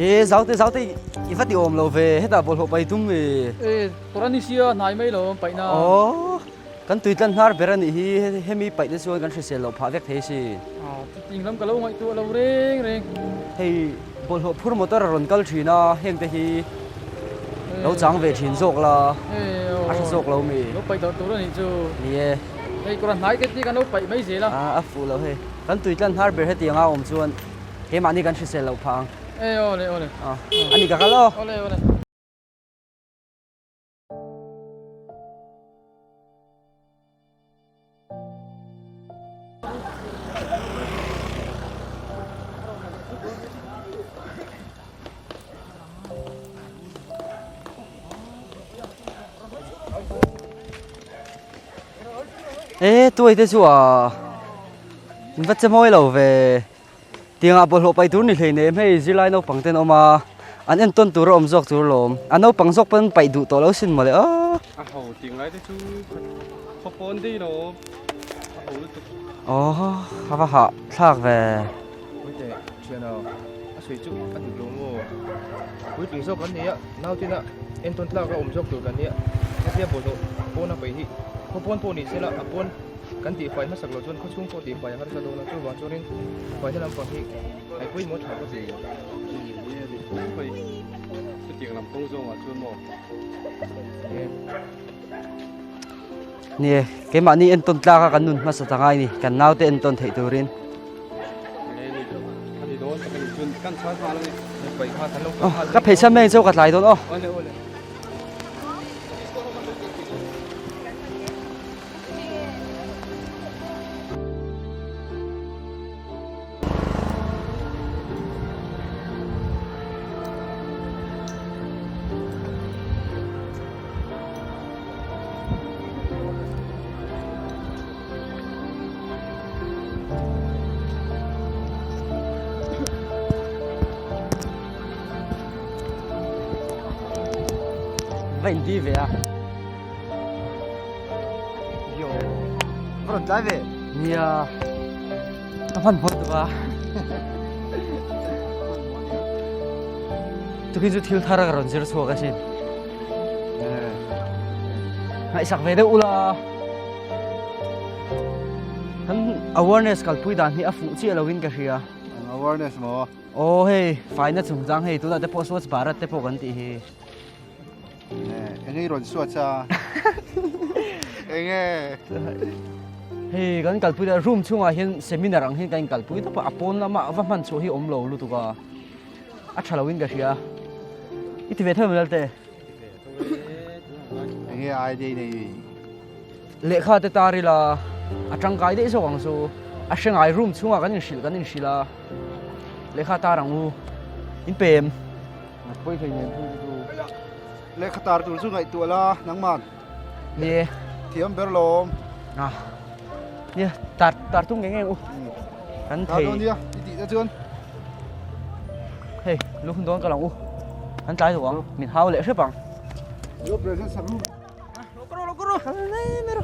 ê giáo tê ít phát đi ôm lâu về hết à bol hộ bay tung về Toranisia nai mai lo pai na ồ kan tui tan har beran hi hemi pai le chuan kan hrisel lo pha vek thei si ting lam ka lo ngai tu lo reng hei bol hộ phur motor ron kal thina heng te hi lo chang ve thin zok la a zok lo mi lo pai to ni chu nie hei koran nai ke ti kan lo pai mai je la a fu lo he kan tui tan har ber he tianga om chuan he mani kan hrisel lo phang ole ani ka lo ole ê tôi thế chú à vắt chém môi lâu về tiếng à bol hộ bay túi này thì ném hay dì lai nấu bằng tên ông mà anh em tuân túi rồi ông dọc túi lồm anh nấu bằng dọc bên bay đủ tổ lâu xin mà đấy hầu tiếng lại thế chú không bốn đi nó ồ hả hả thạc về bây giờ chuyện nào suy chút ăn được đúng không cuối tuần sau cái này nào thế nào em tuân theo cái dọc túi cái này cái kia bol hộ bốn nó phải hi không bốn này sẽ là bốn kan ti fai na sak lo chon kho chung ko ti fai har sa do na chu wa chorin fai na pa hi ai pui mo tha ko ti phải cái tiếng làm công dụng à chuyên môn nè cái mà ni anh tuân ta cái nun mà sao thằng ai nè cái nào thì anh tuân thấy tôi rin thì đó cái chuyên căn sát vào luôn fai ha than lo cái phải xem mấy chỗ cái lại thôi ô ole vậy đi về à yo vẫn trái về nè tao phân phối được à tôi kinh thiếu thara cái rồi giờ số cái gì hãy sạc về đâu là hắn awareness kalau pui dan hi afu chi alawin ka ria awareness mo oh hey fine chung jang hey tu da te post watch barat te po kan ti hi anh ấy rồi suốt cha anh ấy hey kan kal pui da room chunga hin seminar ang hin kan kal pui ta pa apon lama va man chu hi om lo lu tu ka a thalawin ka ria iti ve thom te anh ấy ai đây này lekha te tari la atang kai de so ang so a shangai room chunga kan in shila lekha tarang u in pem poi thei nen lệ khát tar tu su ngai tu la nang man ye thiam ber lom à ye tar tung nghe u kan tar thei don dia ti ta chuan hey lu khun don ka lang u kan tai ruang min hau le se pang yo present saru lo koro nei mero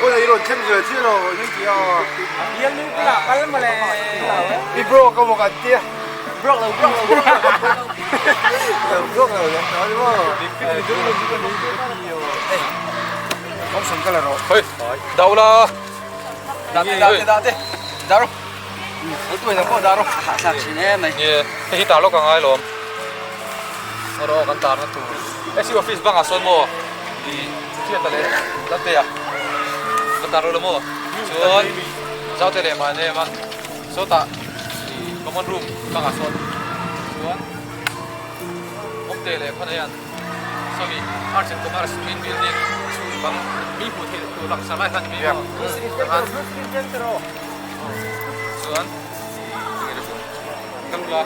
ôi là iron chen rồi chứ rồi những kia yang ni pula kal male đi bro có một cái tia bro là thôi không sống cái là rồi thôi đâu là date daro tôi là có daro sa chi ne mai yeah cái tao lo càng ai lom rồi căn tao nó tụ cái siêu office bang à xuân mò đi kia ta lấy ta tê à căn tao rồi mò xuân giao tê mà nè mà số ta common room bang à xuân xuân ông tê lấy phát hiện Somi Arsen Kumar Spin Building bang mi hu the tu lak salai kan mi kan Suan Kamla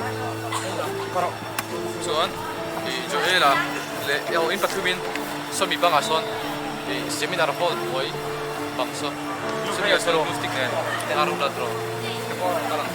Suan di Joela le el in patumin Somi bang ason di seminar hall boy bangso Somi solo mustik ne haru ladro kalang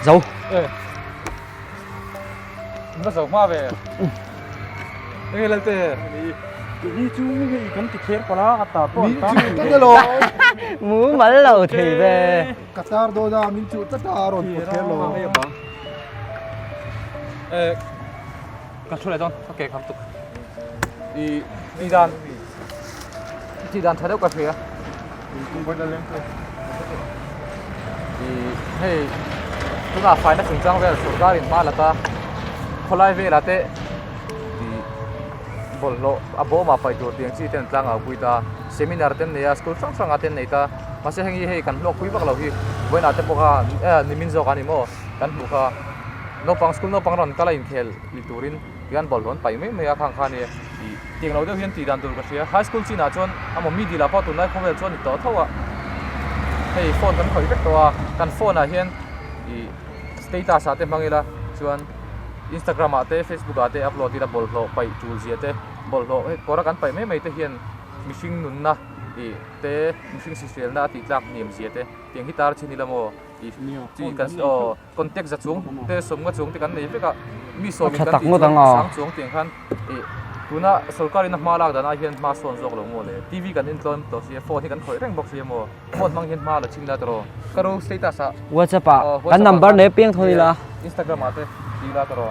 dấu nó dầu ma về cái lần thế Ni chu cái con tịt khéo quá là ta to. tất nhiên rồi muốn mở lầu thì về Qatar đô ra mình chịu tất cả rồi một thế rồi control don okay kam tuk di dan thadau ka phia di hey tuna fine na sungchang ve sarkar in malata kholai ve late di bollo abo ma pai tur tiang chi ten tlang a puita seminar ten neya school sang sang aten neita mase hengi hei kan lok pui bak lo hi boina te poka nimin zo kan imo kan buka no pang school no pang ron kala in khel liturin gan bol ron pai me ya khang khani tiang lo de hian ti dan tur ka sia high school china chon amo mi dila pa tu nai khovel chon to thowa hei phone kan khoi vek to kan phone a hian I status ate mangila chuan Instagram ate Facebook ate upload ira bol lo pai tool ji ate bol lo he kora kan pai me me te hian mishing nun na I te mishing social na ti tlak niam ji ate tiang hitar chinila mo I ti kan contact za chung te somnga chung te kan nei veka mi so mi kan ti sang chung tiang khan I tuna sarkari na malak dana hian ma son jok lo mo le TV kan in tlon to sia phone hi kan khoi reng box sia mo phone mang hian ma la chingla tro karo status a WhatsApp kan number ne piang thôi là Instagram ate dila tro